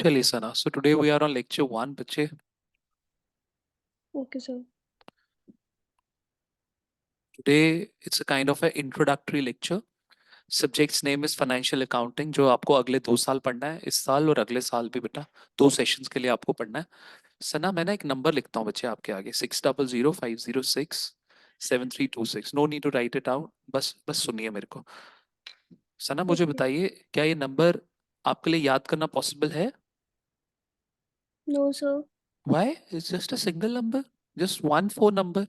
चलिए सना, so today we are on lecture 1 बच्चे. Okay, sir. Today it's a kind of an introductory lecture. Subject's name is financial accounting, जो आपको अगले 2 साल पढ़ना है, इस साल और अगले साल भी बेटा 2 सेशंस के लिए आपको पढ़ना है. सना, मैं ना एक नंबर लिखता हूँ बच्चे आपके आगे, 6005067326. No need to write it out, बस बस सुनिए मेरे को. सना, मुझे Okay. बताइए, क्या ये नंबर आपके लिए याद करना पॉसिबल है? No, sir. Why? It's just a single number, just one four number.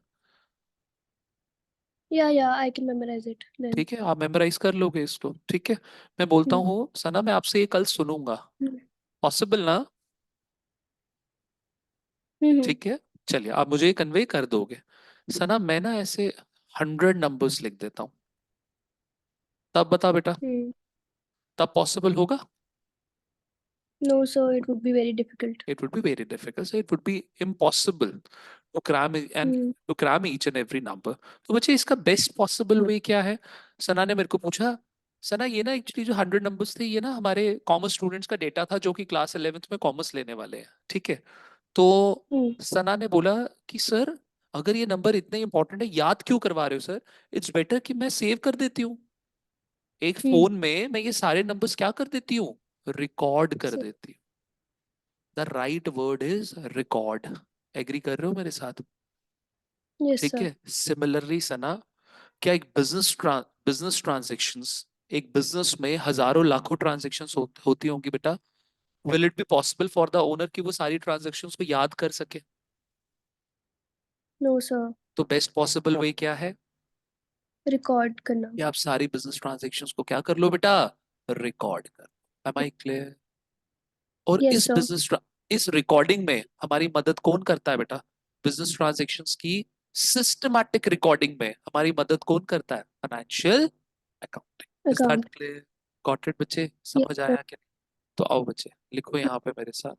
Yeah, I can memorize it then. ठीक है, आप मेमोराइज कर लोगे इसको. ठीक है, मैं बोलता Hmm. हूँ सना, मैं आपसे ये कल सुनूंगा. Hmm. पॉसिबल ना? Hmm. ठीक है, चलिए आप मुझे ये कन्वे कर दोगे. सना, मैं ना ऐसे 100 नंबर्स लिख देता हूँ, तब बता बेटा, Hmm. तब पॉसिबल होगा? No, sir. It would be very difficult. It would be very difficult, so it would be impossible to cram and Hmm. to cram each and every number. तो बच्चे, इसका बेस्ट पॉसिबल वे क्या है? सना ने मेरे को पूछा. सना, ये ना एक्चुअली जो 100 नंबर्स थे, ये ना हमारे कॉमर्स स्टूडेंट्स का डेटा था जो कि क्लास 11th में कॉमर्स लेने वाले हैं. ठीक है, तो Hmm. सना ने बोला कि सर, अगर ये नंबर इतने इंपॉर्टेंट है, याद क्यों करवा रहे हो सर? इट्स बेटर कि मैं सेव कर देती हूँ एक Hmm. फोन में. मैं ये सारे नंबर्स क्या कर देती हूँ? रिकॉर्ड कर So, देती हूँ. The right word is record. Agree कर रहे हो मेरे साथ? yes, ठीक sir. है, सिमिलरली सना, क्या एक बिजनेस ट्रांजेक्शन्स, एक बिजनेस में हजारों लाखों ट्रांजेक्शन्स होती होंगी बेटा. Will it be possible for the owner कि वो सारी ट्रांजेक्शन्स को याद कर सके? No, sir. तो बेस्ट पॉसिबल वे क्या है? Record करना. कि आप सारी बिजनेस ट्रांजेक्शन्स को क्या कर लो बेटा? रिकॉर्ड कर. Am I clear? और Yes, sir. इस रिकॉर्डिंग में हमारी मदद कौन करता है बेटा? बिजनेस ट्रांजैक्शंस की सिस्टमैटिक रिकॉर्डिंग में हमारी मदद कौन करता है? Financial accounting. Is that Account. Clear? Got it बच्चे? Yes, समझ sir. आया क्या? तो आओ बच्चे, लिखो यहाँ पे मेरे साथ.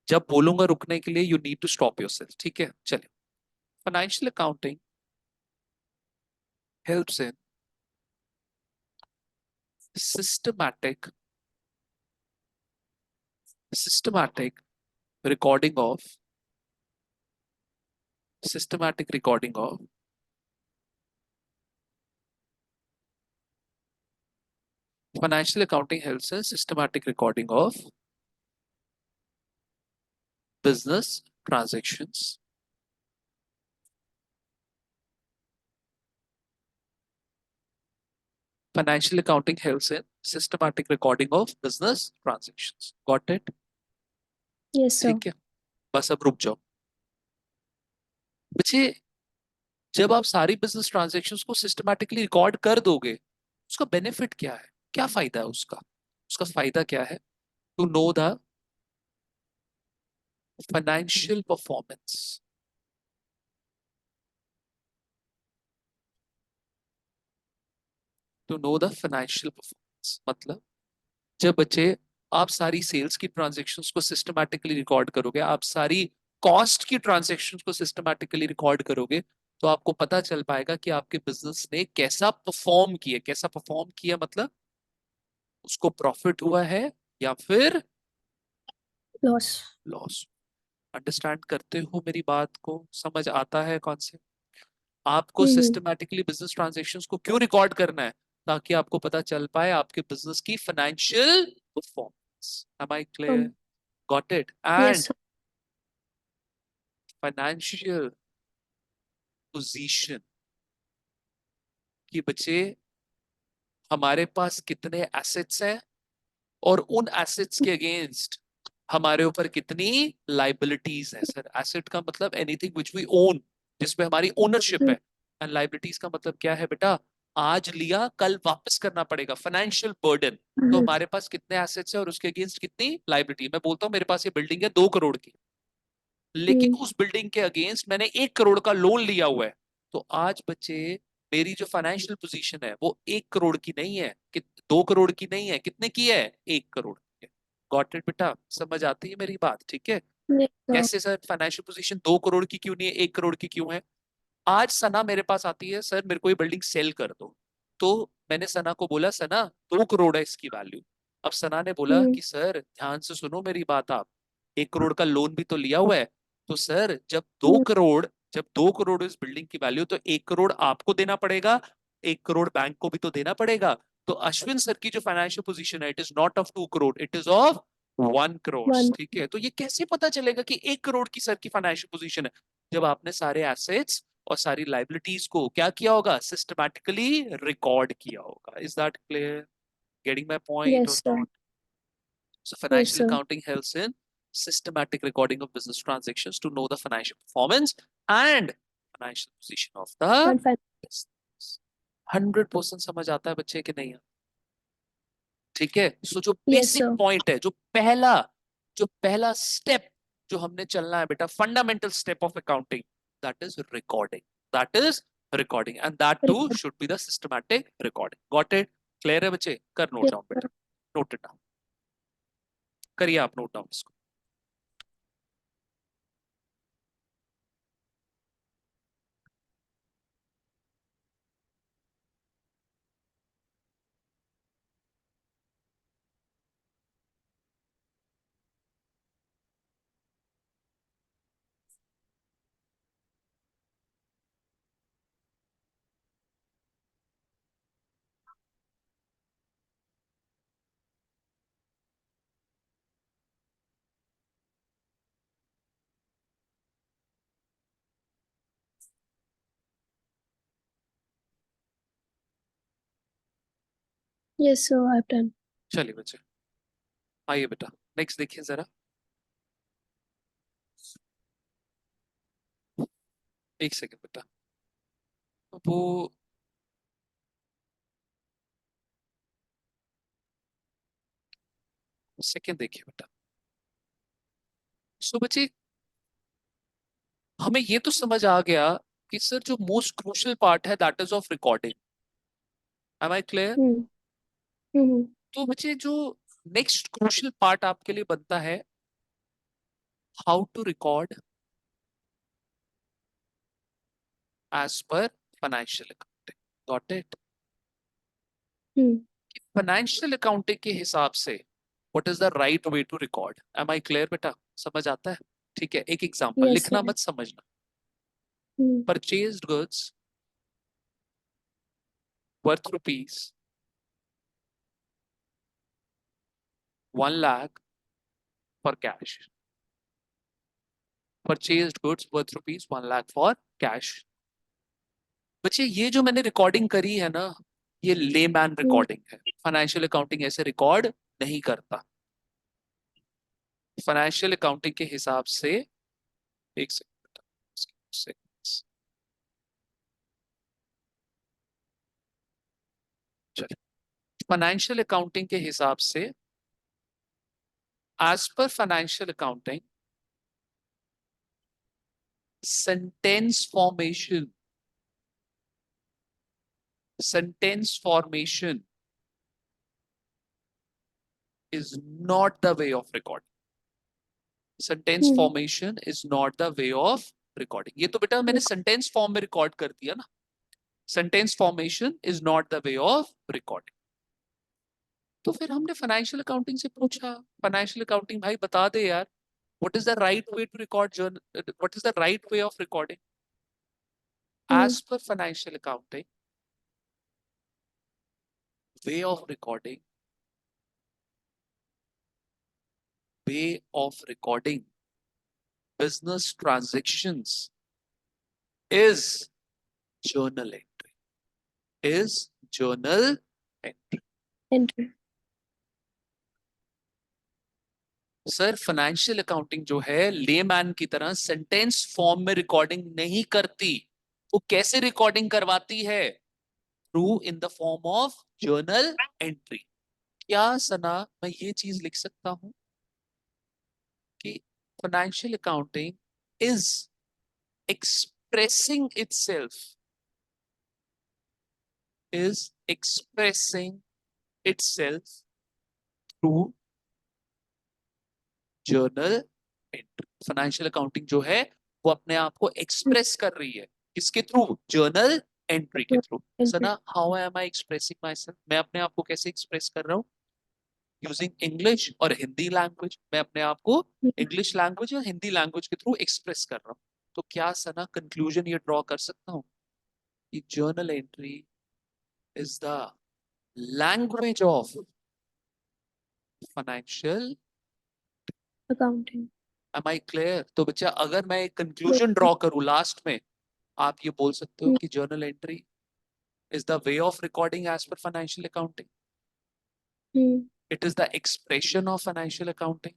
जब बोलूंगा रुकने के लिए, you need to stop yourself. ठीक है, चलिए. Financial accounting helps in systematic systematic recording of systematic recording of financial accounting helps in systematic recording of business transactions. Financial accounting helps in systematic recording of business transactions. Got it? Yes, sir. ठीक है, बस अब रुक जाओ बच्चे. जब आप सारी बिजनेस ट्रांजैक्शंस को सिस्टमैटिकली रिकॉर्ड कर दोगे, उसका बेनिफिट क्या है? क्या फायदा है उसका? उसका फायदा क्या है? To know the financial performance. To know the financial performance मतलब, जब बच्चे आप सारी सेल्स की ट्रांजैक्शंस को सिस्टमैटिकली रिकॉर्ड करोगे, आप सारी कॉस्ट की ट्रांजैक्शंस को सिस्टमैटिकली रिकॉर्ड करोगे, तो आपको पता चल पाएगा कि आपके बिजनेस ने कैसा परफॉर्म किया. कैसा परफॉर्म किया मतलब, उसको प्रॉफिट हुआ है या फिर Loss. लॉस. अंडरस्टैंड करते हो मेरी बात को? समझ आता है कॉन्सेप्ट? आपको Hmm. सिस्टमैटिकली बिजनेस ट्रांजैक्शंस को क्यों रिकॉर्ड करना है? ताकि आपको पता चल पाए आपके बिजनेस की financial performance. Am I clear? Got it? Yes, and sir. Financial position कि बच्चे, हमारे पास कितने एसेट्स हैं और उन एसेट्स के अगेंस्ट हमारे ऊपर कितनी लाइबिलिटीज है. सर, एसेट का मतलब एनीथिंग विच वी ओन, जिसपे हमारी ओनरशिप Hmm. है. एंड लाइबिलिटीज का मतलब क्या है बेटा? आज लिया कल वापस करना पड़ेगा, फाइनेंशियल बर्डन. तो Hmm. हमारे पास कितने एसेट्स है और उसके अगेंस्ट कितनी लाइबिलिटी. मैं बोलता हूँ मेरे पास ये बिल्डिंग है 2 करोड़ की, लेकिन Hmm. उस बिल्डिंग के अगेंस्ट मैंने 1 करोड़ का लोन लिया हुआ है. तो आज बच्चे, मेरी जो फाइनेंशियल पोजीशन है वो 1 करोड़ की नहीं है, 2 करोड़ की नहीं है, कितने की है? 1 करोड़ की है. गॉट इट बेटा? समझ आती है मेरी बात? ठीक है. Yes, sir. कैसे सर फाइनेंशियल पोजीशन 2 करोड़ की क्यों नहीं है, 1 करोड़ की क्यों है? आज सना मेरे पास आती है, सर मेरे को ये बिल्डिंग सेल कर दो. तो मैंने सना को बोला, सना 2 करोड़ है इसकी वैल्यू। अब सना ने बोला हम्म कि सर ध्यान से सुनो मेरी बात, आप 1 करोड़ का लोन भी तो लिया हुआ है, तो सर जब दो हम्म करोड़ जब 2 करोड़ इस बिल्डिंग की वैल्यू, तो 1 करोड़ आपको देना पड़ेगा, 1 करोड़ बैंक को भी तो देना पड़ेगा। तो अश्विन सर की जो फाइनेंशियल पोजीशन है, it is not of 2 crore, it is of 1 crore. One ठीक है, तो ये कैसे पता चलेगा कि 1 करोड़ की सर की फाइनेंशियल पोजीशन है? जब आपने सारे एसेट्स और सारी लाइबिलिटीज को क्या किया होगा, सिस्टमैटिकली रिकॉर्ड किया होगा। Is that clear? Getting my point yes or sir not? So yes financial sir accounting helps in systematic recording of business transactions to know the financial performance and financial position of the one five business. 100% समझ आता है बच्चे कि नहीं? ठीक है, सो जो yes basic sir point है, जो पहला स्टेप जो हमने चलना है बेटा, fundamental step of accounting, that is recording, that is recording, and that too should be the systematic recording. Got it? Clear है बच्चे? कर नोट यस डाउन सर बेटा, नोट इट डाउन, करिए आप नोट डाउन इसको। Yes sir I have done चलिए बच्चे, आइए बेटा, नेक्स्ट देखिए जरा। एक सेकंड बेटा, वो सेकंड देखिए बेटा। सो बच्चे, हमें ये तो समझ आ गया कि सर जो मोस्ट क्रूशियल पार्ट है that is of recording. Am I clear? Hmm hmm तो बच्चे जो नेक्स्ट क्रूशियल पार्ट आपके लिए बनता है, how to record as per financial accounting. Got it? Hmm financial accounting के हिसाब से what is the right way to record? Am I clear बेटा? समझ आता है? ठीक है, एक एग्जांपल, यस लिखना सर मत, समझना। Hmm purchased goods worth rupees 1 lakh for cash. Purchased goods worth rupees 1 lakh for cash. बच्चे ये जो मैंने रिकॉर्डिंग करी है ना, ये लेमैन हम्म रिकॉर्डिंग है। फाइनेंशियल अकाउंटिंग ऐसे रिकॉर्ड नहीं करता। फाइनेंशियल अकाउंटिंग के हिसाब से, एक सेकंड, चलिए, फाइनेंशियल अकाउंटिंग के हिसाब से, as per financial accounting, sentence formation is not the way of recording. Sentence hmm formation is not the way of recording. ये तो बेटा मैंने सेंटेंस फॉर्म में रिकॉर्ड कर दिया ना। Sentence formation is not the way of recording. तो फिर हमने फाइनेंशियल अकाउंटिंग से पूछा, फाइनेंशियल अकाउंटिंग भाई बता दे यार, what is the right way to record journal, what is the right way of recording hmm as per financial accounting? Way of recording, way of recording business transactions is journal entry, is journal entry. Enter sir financial accounting जो है layman की तरह sentence form में recording नहीं करती। वो कैसे recording करवाती है? Through in the form of journal entry. क्या सना मैं ये चीज लिख सकता हूं कि financial accounting is expressing itself, is expressing itself through journal entry? Financial accounting जो है वो अपने आप को एक्सप्रेस कर रही है, किसके थ्रू? जर्नल एंट्री के through. Entry. Sana, how am I expressing my self, मैं अपने आप को कैसे एक्सप्रेस कर रहा हूँ? यूजिंग इंग्लिश और हिंदी लैंग्वेज, मैं अपने आप को Hmm. इंग्लिश लैंग्वेज या हिंदी लैंग्वेज के थ्रू एक्सप्रेस कर रहा हूँ। तो क्या सना कंक्लूजन ये ड्रॉ कर सकता हूँ कि journal entry is the language of financial. Accounting. Am I clear? तो बच्चा अगर मैं एक Yes. कंक्लूजन ड्रॉ करूँ लास्ट में, आप ये बोल सकते हो Hmm. कि journal entry is the way of recording as per financial accounting. Hmm. It is the expression of financial accounting.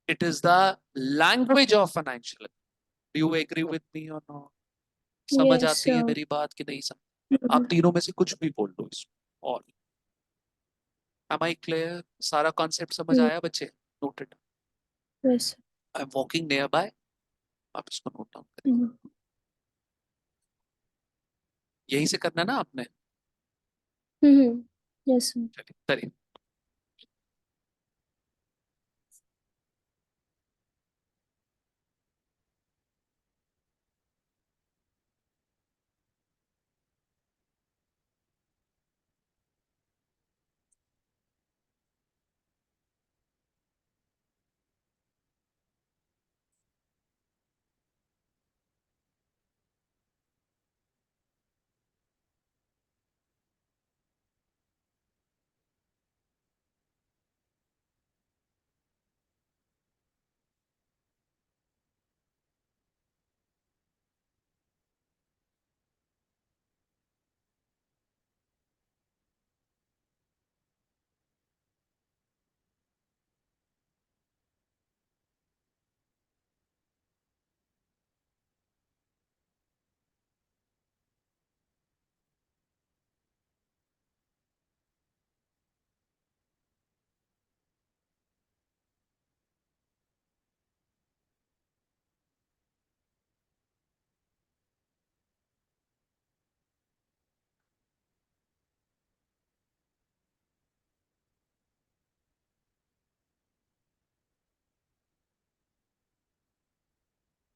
It is the language of financial. Do you agree with me or not? समझ Yes. आती है मेरी बात कि नहीं समझ? आप Hmm. तीनों में से कुछ भी बोल दो इसमें। और am I clear? सारा कॉन्सेप्ट समझ Hmm. आया बच्चे? Noted. Yes. I am walking near by, आप इसको नोट डाउन करें। Hmm. यहीं से करना ना आपने? Hmm. Yes. Sir. चलिए करिए।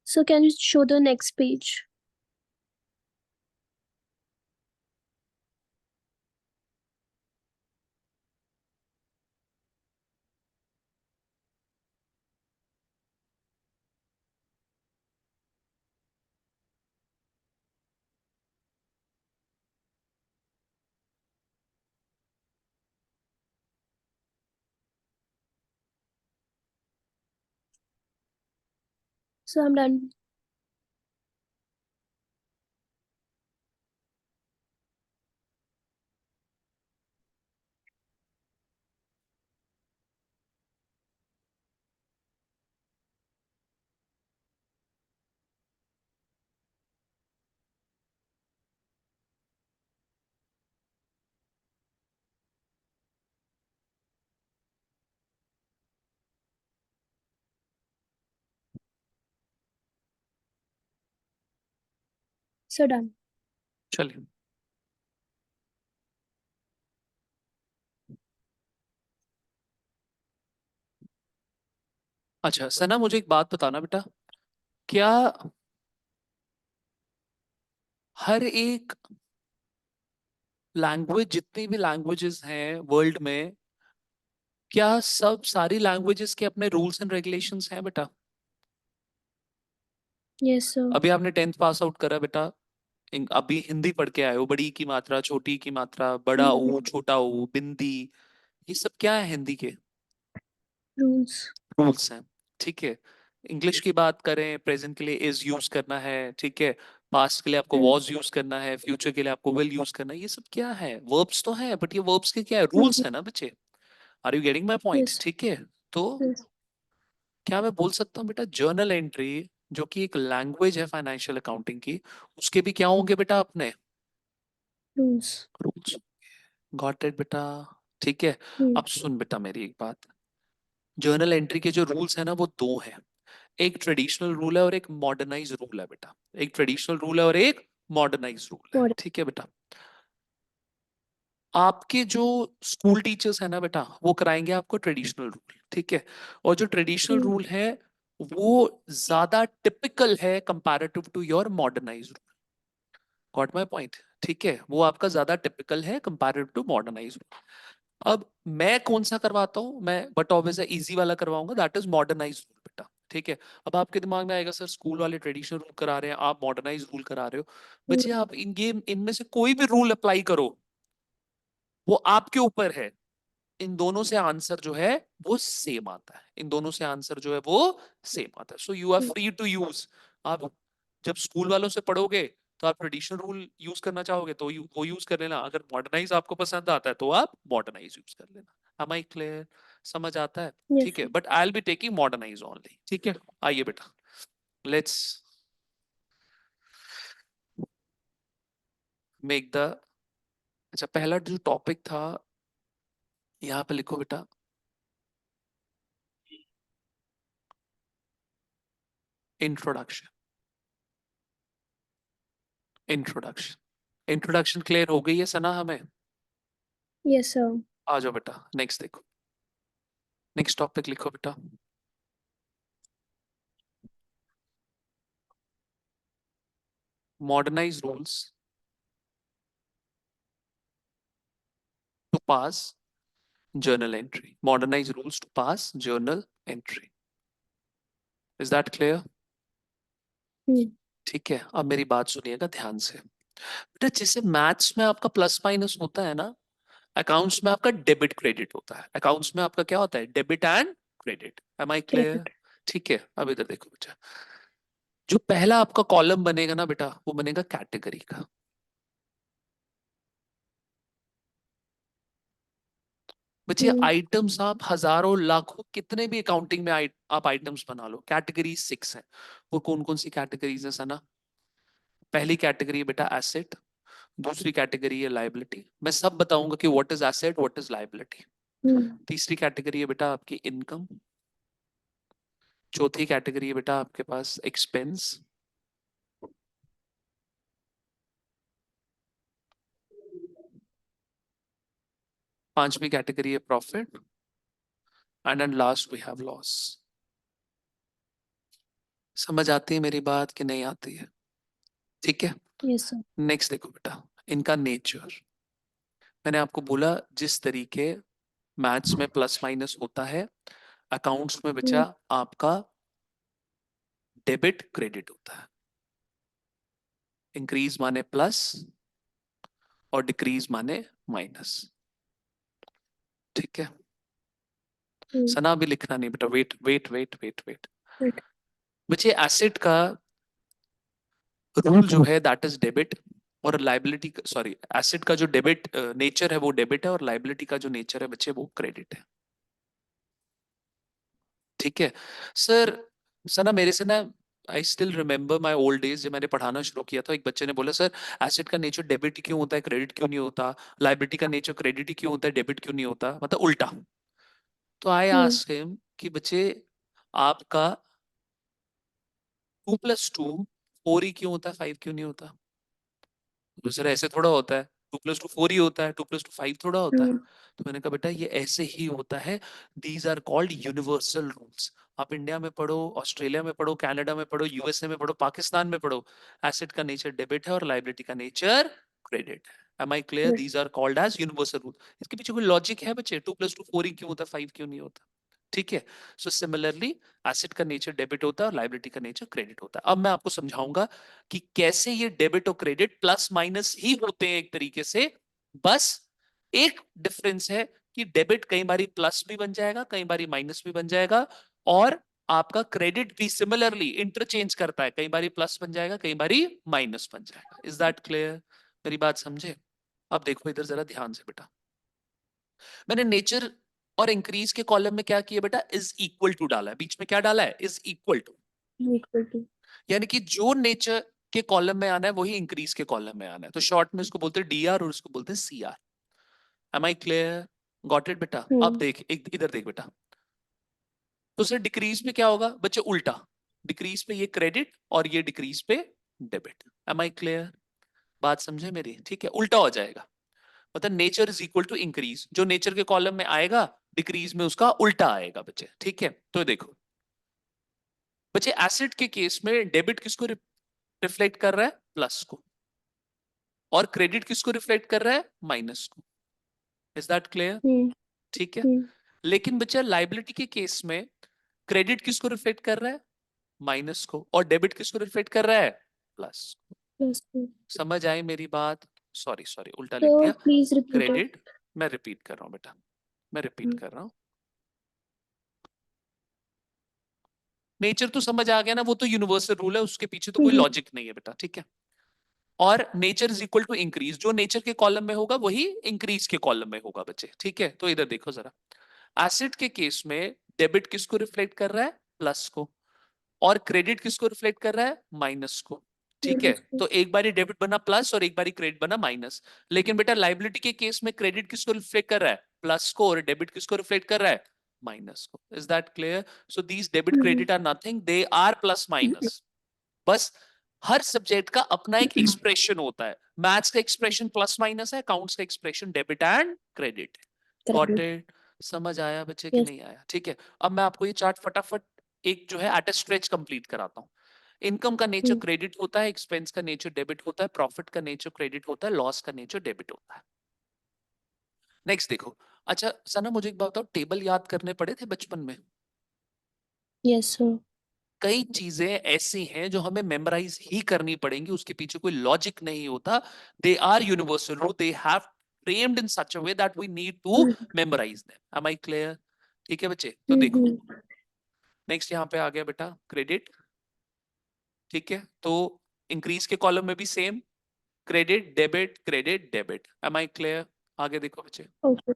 So can you show the next page? So I'm done. So done. चलिए। अच्छा सना, मुझे एक बात बताना बेटा, क्या हर एक लैंग्वेज, जितनी भी लैंग्वेजेस हैं वर्ल्ड में, क्या सब सारी लैंग्वेजेस के अपने रूल्स एंड रेगुलेशंस हैं बेटा? Yes, sir. अभी आपने 10th पास आउट करा बेटा, अभी हिंदी पढ़ के आए हो, बड़ी की मात्रा, छोटी की मात्रा, बड़ा Hmm. ऊ, छोटा ऊ, बिंदी, ये सब क्या है हिंदी के? Rules. रूल्स हैं। ठीक है। इंग्लिश की बात करें, प्रेजेंट के लिए इज यूज करना है, ठीक है। पास्ट के लिए आपको Hmm. वॉज यूज करना है, फ्यूचर के लिए आपको विल यूज करना है, ये सब क्या है? वर्ब्स तो है, बट ये वर्ब्स के क्या है? Rules Hmm. है ना बच्चे। Are you getting my point? Yes. ठीक है। तो Yes. क्या मैं बोल सकता हूँ बेटा, जर्नल एंट्री जो कि एक लैंग्वेज है फाइनेंशियल अकाउंटिंग की, उसके भी क्या होंगे बेटा अपने Rules. रूल्स? गॉट इट बेटा? ठीक है। Hmm. अब सुन बेटा मेरी एक बात, जर्नल एंट्री के जो रूल्स है ना वो दो हैं। एक ट्रेडिशनल रूल है और एक मॉडर्नाइज रूल है बेटा। एक ट्रेडिशनल रूल है और एक मॉडर्नाइज रूल है, Got it. ठीक है बेटा। आपके जो स्कूल टीचर्स है ना बेटा, वो कराएंगे आपको ट्रेडिशनल रूल, ठीक है। और जो ट्रेडिशनल Hmm. रूल है वो ज्यादा टिपिकल है comparative to your modernize rule. Got my point? ठीक है, वो आपका ज्यादा टिपिकल है कंपैरेटिव टू मॉडर्नाइज। अब मैं कौन सा करवाता हूँ, मैं बट ऑब्वियस इजी वाला करवाऊंगा, दैट इज मॉडर्नाइज रूल बेटा। ठीक है, अब आपके दिमाग में आएगा सर स्कूल वाले ट्रेडिशनल रूल करा रहे हैं, आप मॉडर्नाइज रूल करा रहे हो। बच्चे Hmm. आप इनमें से कोई भी रूल अप्लाई करो, वो आपके ऊपर है। इन दोनों से आंसर जो है वो सेम आता है, इन दोनों से आंसर जो है वो सेम आता है। So you are Hmm. Free to use. आप जब स्कूल वालों से पढ़ोगे तो आप ट्रेडिशनल रूल यूज करना चाहोगे तो वो यूज कर लेना, अगर मॉडर्नाइज आपको पसंद आता है तो आप मॉडर्नाइज यूज कर लेना। Am I clear? समझ आता है? Yes, ठीक है, sir. But I will be taking modernize only. ठीक है, आइए बेटा, लेट्स मेक द, अच्छा पहला जो टॉपिक था यहाँ पे लिखो बेटा, इंट्रोडक्शन। इंट्रोडक्शन, इंट्रोडक्शन क्लियर हो गई है सना हमें? Yes, sir. आ जाओ बेटा, नेक्स्ट देखो, नेक्स्ट टॉपिक लिखो बेटा, modernize rules to pass journal entry. Modernize rules to pass journal entry, is that clear? Hmm. ठीक है, अब मेरी बात सुनिएगा ध्यान से बेटा। जैसे मैथ्स में आपका प्लस माइनस होता है ना, अकाउंट्स में आपका डेबिट क्रेडिट होता है। अकाउंट्स में आपका क्या होता है? Debit and credit. Am I clear? Credit. ठीक है, अब इधर देखो बेटा, जो पहला आपका कॉलम बनेगा ना बेटा, वो बनेगा कैटेगरी का। बच्चे Hmm. आइटम्स आप हजारों लाखों कितने भी अकाउंटिंग में आप आइटम्स बना लो, कैटेगरी 6 है। वो कौन कौन सी कैटेगरीज है सना? पहली कैटेगरी है बेटा एसेट, दूसरी कैटेगरी है लायबिलिटी, मैं सब बताऊंगा कि what is asset what is liability. Hmm. तीसरी कैटेगरी है बेटा आपकी इनकम, चौथी कैटेगरी है बेटा आपके पास एक्सपेंस, पांचवी कैटेगरी है profit, and and last we have loss. समझ आती है मेरी बात कि नहीं आती है? ठीक है, Yes, sir. नेक्स्ट देखो बेटा, इनका नेचर। मैंने आपको बोला जिस तरीके मैथ्स में प्लस माइनस होता है, अकाउंट्स में Hmm. बचा आपका डेबिट क्रेडिट होता है। इंक्रीज माने प्लस और डिक्रीज माने माइनस। ठीक है, Hmm. सना भी लिखना नहीं बेटा, wait wait wait wait wait. Right. बच्चे एसेट का रूल जो है दैट इज डेबिट, और लाइबिलिटी, सॉरी एसेट का जो डेबिट नेचर है वो डेबिट है, और लाइबिलिटी का जो नेचर है बच्चे वो क्रेडिट है। ठीक है सर, सना मेरे से ना, I still remember my old days, जब मैंने पढ़ाना शुरू किया था, एक बच्चे ने बोला सर एसेट का नेचर डेबिट क्यों होता है क्रेडिट क्यों नहीं होता, लाइबिलिटी का नेचर क्रेडिट ही क्यों होता है डेबिट क्यों नहीं होता, मतलब उल्टा। तो आई Hmm. आस्क्ड हिम कि बच्चे आपका 2 + 2 4 ही क्यों होता है, 5 क्यों नहीं होता? तो सर ऐसे थोड़ा होता है, 2 + 2 4 ही होता है, 2 + 2 5 थोड़ा होता है। Hmm. तो मैंने कहा बेटा ये ऐसे ही होता है, these are called universal rules. आप इंडिया में पढ़ो, ऑस्ट्रेलिया में पढ़ो, कनाडा में पढ़ो, यूएसए में पढ़ो, पाकिस्तान में पढ़ो, एसेट का नेचर डेबिट है और लाइबिलिटी का नेचर क्रेडिट है। Am I clear? Yes. These are called as universal rule. इसके पीछे कोई लॉजिक है बच्चे? 2 + 2 4 ही क्यों होता है, 5 क्यों नहीं होता? ठीक है, सो सिमिलरली एसेट का नेचर डेबिट होता है और लाइबिलिटी का नेचर क्रेडिट होता है। अब मैं आपको समझाऊंगा कि कैसे ये डेबिट और क्रेडिट प्लस माइनस ही होते हैं एक तरीके से। बस एक डिफरेंस है कि डेबिट कई बारी प्लस भी बन जाएगा, कई बारी माइनस भी बन जाएगा, और आपका क्रेडिट भी सिमिलरली इंटरचेंज करता है, कई बारी प्लस बन जाएगा, कई बारी माइनस बन जाएगा। Is that clear? मेरी बात समझे? अब देखो इधर जरा ध्यान से बेटा, मैंने नेचर और इंक्रीज के कॉलम में क्या किया बेटा, इज इक्वल टू डाला है, बीच में क्या डाला है, is equal to. Equal to. यानी कि जो नेचर के कॉलम में आना है वही इंक्रीज के कॉलम में आना है। तो शॉर्ट में इसको बोलते हैं डीआर और इसको बोलते हैं CR. Am I clear? Got it बेटा? अब Hmm. देख, एक इधर देख बेटा, तो सर डिक्रीज में क्या होगा बच्चे, उल्टा। डिक्रीज पे ये क्रेडिट और ये डिक्रीज पे डेबिट। Am I clear? बात समझे मेरी? ठीक है, उल्टा हो जाएगा, मतलब nature is equal to increase, जो नेचर के कॉलम में आएगा डिक्रीज में उसका उल्टा आएगा बच्चे। ठीक है, तो देखो बच्चे एसिड के केस में डेबिट किसको रिफ्लेक्ट कर रहा है, प्लस को, और क्रेडिट किसको रिफ्लेक्ट कर रहा है? माइनस को। Is that clear? Hmm. ठीक है। Hmm. लेकिन बच्चा लाइबिलिटी के केस में क्रेडिट किसको रिफ्लेक्ट कर रहा है? माइनस को। और डेबिट किसको रिफ्लेक्ट कर रहा है? प्लस। Plus two. समझ आई मेरी बात? सॉरी सॉरी, उल्टा लिख दिया। So please repeat it. Credit, मैं रिपीट कर रहा हूं बेटा, मैं रिपीट Hmm. कर रहा हूं। नेचर तो समझ आ गया ना, वो तो यूनिवर्सल रूल है, उसके पीछे तो कोई Mhm. लॉजिक नहीं है बेटा, ठीक है। और nature is equal to increase, जो नेचर के कॉलम में होगा वही इंक्रीज के कॉलम में होगा बच्चे, ठीक है। तो इधर देखो जरा, एसिड के केस में डेबिट किसको रिफ्लेक्ट कर रहा है? प्लस को। और क्रेडिट किसको रिफ्लेक्ट कर रहा है? माइनस को, ठीक है। Minus two. तो एक बारी डेबिट बना प्लस और एक बारी क्रेडिट बना माइनस। लेकिन बेटा लाइबिलिटी के केस में क्रेडिट किसको रिफ्लेक्ट कर रहा है? प्लस को। और डेबिट किसको रिफ्लेक्ट कर रहा है? माइनस को। Is that clear? So these debit Mhm. Credit are nothing, they are plus minus. बस हर सब्जेक्ट का अपना एक एक्सप्रेशन होता है। मैथ्स का एक्सप्रेशन प्लस माइनस है, अकाउंट्स का expression debit and credit. Got Correct. It? समझ आया बच्चे कि Yes. नहीं आया? ठीक है। अब मैं आपको ये चार्ट फटाफट एक जो है एट अ स्ट्रेच कंप्लीट कराता हूँ। इनकम का नेचर Hmm. क्रेडिट होता है, एक्सपेंस का नेचर डेबिट होता है, प्रॉफिट का नेचर क्रेडिट होता है, लॉस का नेचर डेबिट होता है। नेक्स्ट देखो। अच्छा सना, मुझे एक बात बताओ, टेबल याद करने पड़े थे बचपन में? Yes, sir. कई चीजें ऐसी हैं जो हमें मेमोराइज ही करनी पड़ेंगी, उसके पीछे कोई लॉजिक नहीं होता। They are universal rule, they have framed in such a way that we need to Mhm. memorize them. Am I clear? ठीक है बच्चे, तो देखो Mhm. नेक्स्ट यहाँ पे आ गया बेटा क्रेडिट, ठीक है। तो इंक्रीज के कॉलम में भी same, credit debit credit debit. Am I clear? आगे देखो बच्चे, Okay.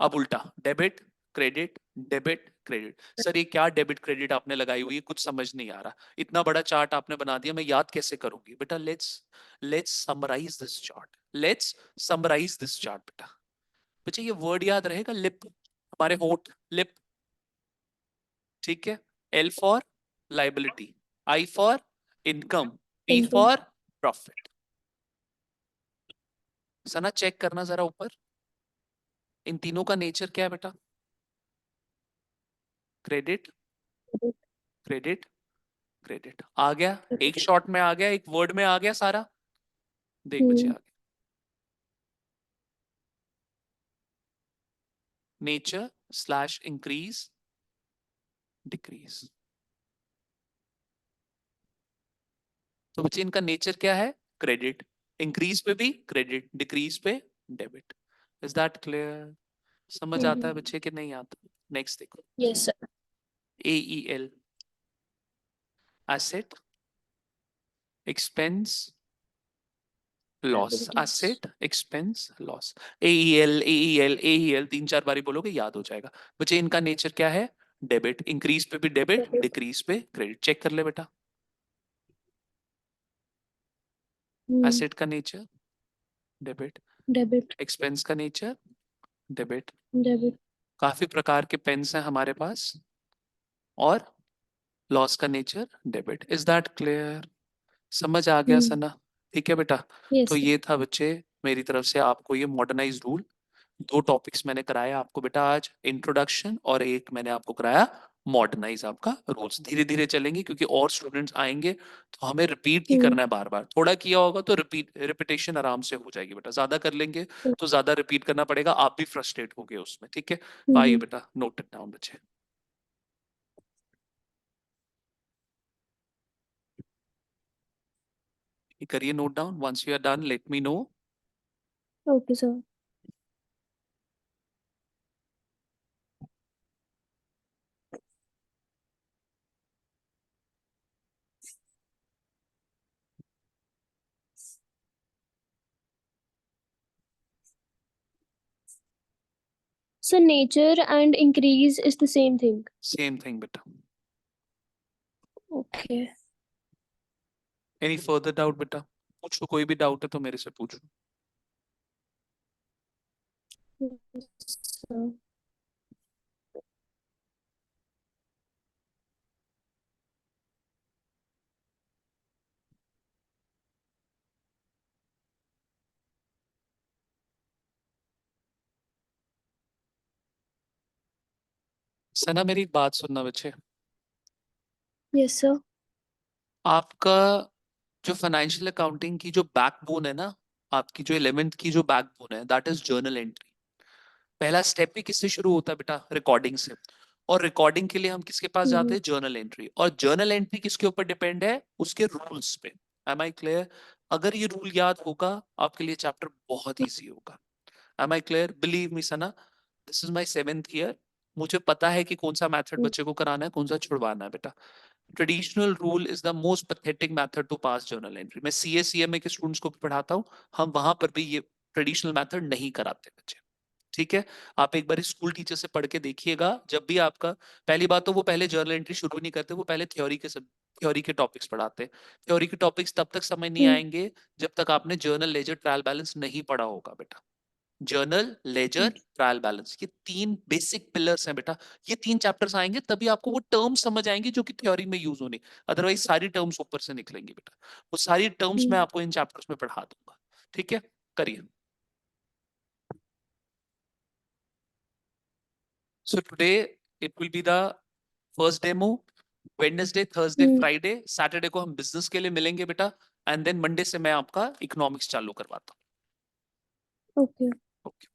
अब उल्टा debit credit debit credit. Sir ये क्या डेबिट क्रेडिट आपने लगाई हुई है, कुछ समझ नहीं आ रहा, इतना बड़ा चार्ट आपने बना दिया, मैं याद कैसे करूंगी? बेटा let's let's summarize this chart, let's summarize this chart बेटा। बच्चे ये वर्ड याद रहेगा, लिप, हमारे होठ, लिप, ठीक है। L for liability, I for income, P Income. For profit. Sana check करना जरा ऊपर, इन तीनों का नेचर क्या है बेटा? Credit credit credit. आ गया, एक शॉट में आ गया, एक वर्ड में आ गया सारा। देख बच्चे Hmm. आगे, नेचर स्लैश इंक्रीज डिक्रीज। तो बच्चे इनका नेचर क्या है? क्रेडिट। इंक्रीज पे भी क्रेडिट, डिक्रीज पे डेबिट। Is that clear? समझ आता है Mhm. बच्चे कि नहीं आता? नेक्स्ट देखो, Yes, sir. AEL, asset expense loss, Liabilities. Asset expense loss. AEL AEL AEL तीन चार बारी बोलोगे याद हो जाएगा। बच्चे इनका नेचर क्या है? डेबिट। इंक्रीज पे भी डेबिट, Debit. डिक्रीज पे क्रेडिट। चेक कर ले बेटा, Hmm. एसेट का नेचर डेबिट, Debit. एक्सपेंस का नेचर डेबिट। Debit. काफी प्रकार के पेन्स हैं हमारे पास, और लॉस का nature debit. Is that clear? समझ आ गया Hmm. सना? ठीक है बेटा। तो Yes, sir. ये था बच्चे मेरी तरफ से आपको ये मॉडर्नाइज रूल। दो टॉपिक्स मैंने कराया आपको बेटा आज, इंट्रोडक्शन और एक मैंने आपको कराया मॉडर्नाइज आपका रूल्स। धीरे धीरे चलेंगे क्योंकि और स्टूडेंट्स आएंगे, तो हमें रिपीट ही Hmm. करना है बार बार। थोड़ा किया होगा तो रिपीटेशन आराम से हो जाएगी बेटा, ज्यादा कर लेंगे तो ज्यादा रिपीट करना पड़ेगा, आप भी फ्रस्ट्रेट हो गए उसमें, ठीक है। तो आइए Mhm. बेटा, नोट इट डाउन बच्चे। करिए note down, once you are done let me know. Okay, sir. So nature and increase is the same thing. Same thing बेटा। Okay. एनी फर्दर डाउट बेटा? पूछो, कोई भी डाउट है तो मेरे से पूछो। So, सना मेरी एक बात सुनना बच्चे, yes, sir. आपका जो फाइनेंशियल अकाउंटिंग की जो बैकबोन है ना, आपकी जो 11th की जो बैकबोन है, दैट इज जर्नल एंट्री। पहला स्टेप ही किससे शुरू होता है बेटा? रिकॉर्डिंग से। और रिकॉर्डिंग के लिए हम किसके पास जाते हम्म हैं? Journal entry. और जर्नल एंट्री किसके ऊपर डिपेंड है? उसके रूल्स पे। Am I clear? अगर ये रूल याद होगा, आपके लिए चैप्टर बहुत इजी होगा। Am I clear? Believe me Sana, this is my 7th year. मुझे पता है कि कौन सा मैथड हम्म बच्चे को कराना है, कौन सा छुड़वाना है बेटा। Traditional rule is the most pathetic method to pass journal entry. मैं सीए के स्टूडेंट्स को भी पढ़ाता हूँ, हम वहां पर भी ये ट्रेडिशनल मेथड नहीं कराते बच्चे। ठीक है? आप एक बार स्कूल टीचर से पढ़ के देखिएगा, जब भी आपका, पहली बात तो वो पहले जर्नल एंट्री शुरू नहीं करते, वो पहले थ्योरी के टॉपिक्स पढ़ाते हैं। थ्योरी के टॉपिक्स तब तक समझ नहीं हम्म आएंगे जब तक आपने जर्नल, लेजर, ट्रायल बैलेंस नहीं पढ़ा होगा बेटा। जर्नल, लेजर, हम्म ट्रायल बैलेंस, ये 3 बेसिक पिलर्स हैं बेटा। ये 3 चैप्टर्स आएंगे तभी आपको वो टर्म्स समझ आएंगे जो कि थ्योरी में यूज होने, अदरवाइज सारी टर्म्स ऊपर से निकलेंगी बेटा। वो सारी टर्म्स मैं हम्म। आपको इन चैप्टर्स में पढ़ा दूंगा। ठीक है? करिए। So today it will be the first demo. Wednesday, Thursday, hmm, Friday, Saturday को हम बिजनेस के लिए मिलेंगे बेटा। एंड देन मंडे से मैं आपका इकोनॉमिक्स चालू करवाता ओके। हूँ। Okay.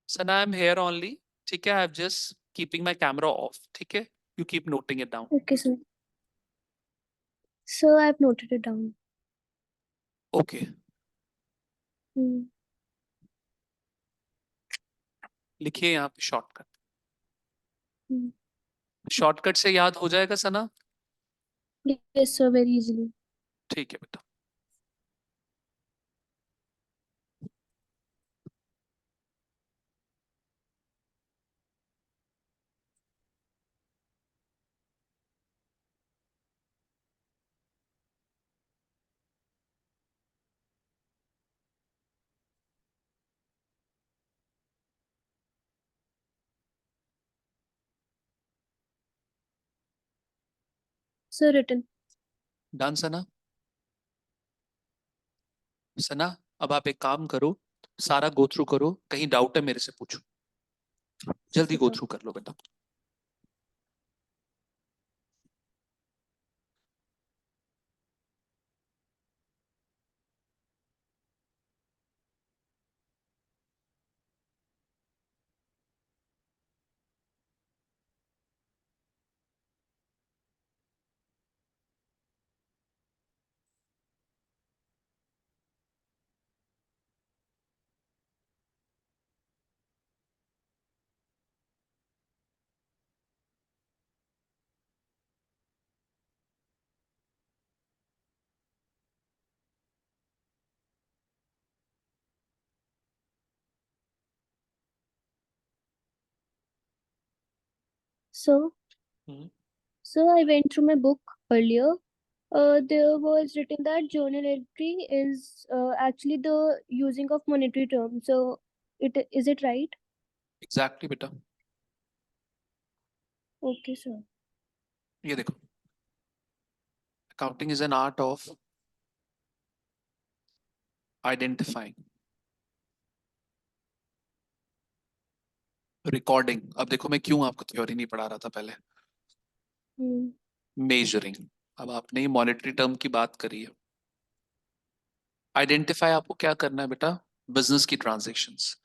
Sana, I am here only. ठीक है? I have just keeping my camera off. ठीक है? You keep noting it down. Okay sir. Sir I have noted it down. Okay. Hmm लिखिए यहाँ पे शॉर्टकट। हम्म। शॉर्टकट से याद हो जाएगा Sana? Yes sir, very easily. ठीक है बेटा। Sir written. Done Sana? Sana, अब आप एक काम करो, सारा गो थ्रू करो, कहीं डाउट है मेरे से पूछो। जल्दी ओके गो सर। थ्रू कर लो बेटा। Sir, hmm. I went through my book earlier. There was written that journal entry is actually the using of monetary terms. So, it is it right? Exactly बेटा। Okay, sir. ये देखो, accounting is an art of identifying, recording. अब देखो मैं क्यों आपको theory नहीं पढ़ा रहा था पहले। Hmm. मेजरिंग। अब आपने मॉनेटरी टर्म की बात करी है। आइडेंटिफाई आपको क्या करना है बेटा? बिजनेस की ट्रांजेक्शन्स।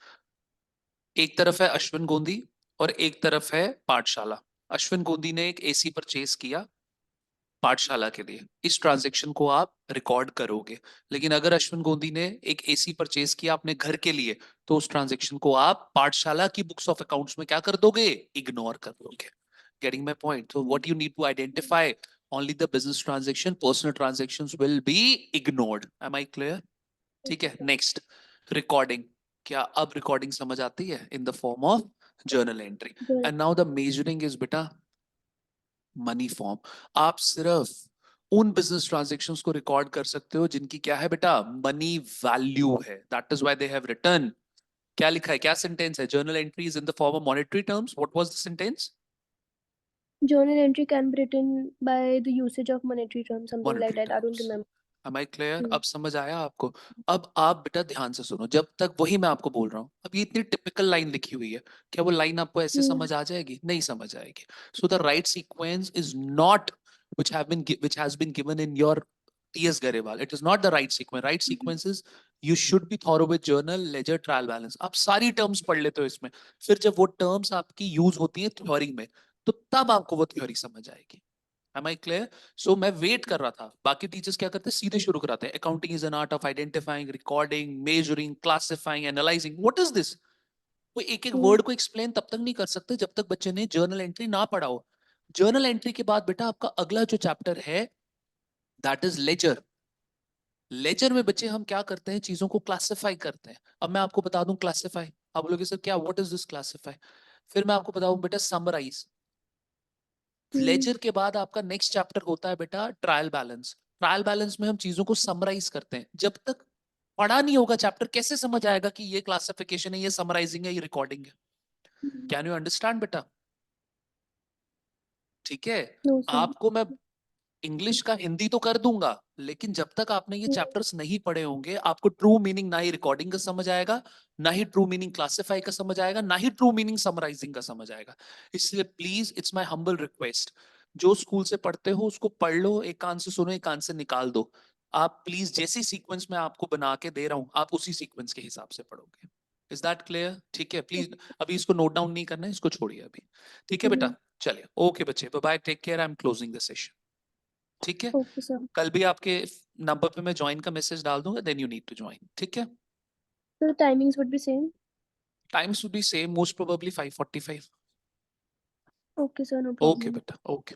एक तरफ है अश्विन गोंदी और एक तरफ है पाठशाला। अश्विन गोंदी ने एक एसी परचेज किया पाठशाला के लिए, इस ट्रांजैक्शन को आप रिकॉर्ड करोगे। लेकिन अगर अश्विन गोंदी ने एक एसी परचेज किया अपने घर के लिए, तो उस ट्रांजैक्शन को आप पाठशाला की बुक्स ऑफ अकाउंट्स में क्या कर दोगे? इग्नोर कर दोगे। Getting my point? So what you need to identify, only the business transaction, personal transactions will be ignored. Am I clear? ठीक Okay, है, sir. Next, recording. क्या अब रिकॉर्डिंग समझ आती है? In the form of journal entry. Good. And now the measuring is बेटा money form. आप सिर्फ उन बिजनेस ट्रांजैक्शंस को रिकॉर्ड कर सकते हो जिनकी क्या है बेटा? मनी वैल्यू है। That is why they have written, क्या लिखा है, क्या सेंटेंस है? Journal entries in the form of monetary terms. What was the sentence? Journal entry can be written by the usage of monetary terms, something like monetary that. I don't terms. remember. Am I clear? Hmm. अब समझ आया आपको? अब आप बेटा ध्यान से सुनो, जब तक वही मैं आपको बोल रहा हूँ। अब ये इतनी टिपिकल लाइन लिखी हुई है, क्या वो लाइन आपको ऐसे Hmm. समझ आ जाएगी? नहीं समझ आएगी। So the right sequence is not which has been given in your TS Garewal. It is not the right sequence. Right sequence is you should be thorough with journal, ledger, trial balance. आप सारी terms पढ़ लेते हो इसमें, फिर जब वो terms आपकी यूज होती है थ्योरी में, तो तब आपको वो थ्योरी समझ आएगी। Am I clear? So मैं वेट कर रहा था, बाकी टीचर्स क्या करते हैं, सीधे शुरू कराते हैं, accounting is an art of identifying, recording, measuring, classifying, analysing. What is this? वो एक एक Hmm. वर्ड को एक्सप्लेन तब तक नहीं कर सकते जब तक बच्चे ने जर्नल एंट्री ना पढ़ा हो। जर्नल एंट्री के बाद बेटा आपका अगला जो चैप्टर है, दैट इज लेजर। लेजर में बच्चे हम क्या करते हैं, चीजों को क्लासिफाई करते हैं। अब मैं आपको बता दूं क्लासिफाई, आप बोलोगे सर क्या, व्हाट इज दिस क्लासिफाई? फिर मैं आपको बताऊं बेटा समराइज। Hmm. लेजर के बाद आपका नेक्स्ट चैप्टर होता है बेटा ट्रायल बैलेंस। ट्रायल बैलेंस में हम चीजों को समराइज करते हैं। जब तक पढ़ा नहीं होगा चैप्टर, कैसे समझ आएगा कि ये क्लासिफिकेशन है, ये समराइजिंग है, ये रिकॉर्डिंग है? Hmm. कैन यू अंडरस्टैंड बेटा? ठीक है। No, sir. आपको मैं इंग्लिश का हिंदी तो कर दूंगा, लेकिन जब तक आपने ये Hmm. चैप्टर्स नहीं पढ़े होंगे, आपको ट्रू मीनिंग ना ही रिकॉर्डिंग का समझ आएगा, ना ही ट्रू मीनिंग क्लासिफाई का समझ आएगा, ना ही ट्रू मीनिंग समराइजिंग का समझ आएगा। इसलिए please, it's my humble request, जो स्कूल से पढ़ते हो उसको पढ़ लो, एक कान से सुनो, एक कान से निकाल दो। आप प्लीज जैसी सीक्वेंस मैं आपको बना के दे रहा हूं, आप उसी सीक्वेंस के हिसाब से पढ़ोगे। Is that clear? ठीक है, प्लीज अभी इसको नोट डाउन नहीं करना है, इसको छोड़िए अभी। ठीक है बेटा, Hmm. चलिए, ओके बच्चे, bye bye, take care, I am closing the session. ठीक है। Okay, sir. कल भी आपके नंबर पे मैं ज्वाइन का मैसेज डाल दूंगा, then you need to join. ठीक है। So the timings would be same. Times would be same, most probably 5:45। Okay, sir. No okay problem. बेटा, ओके।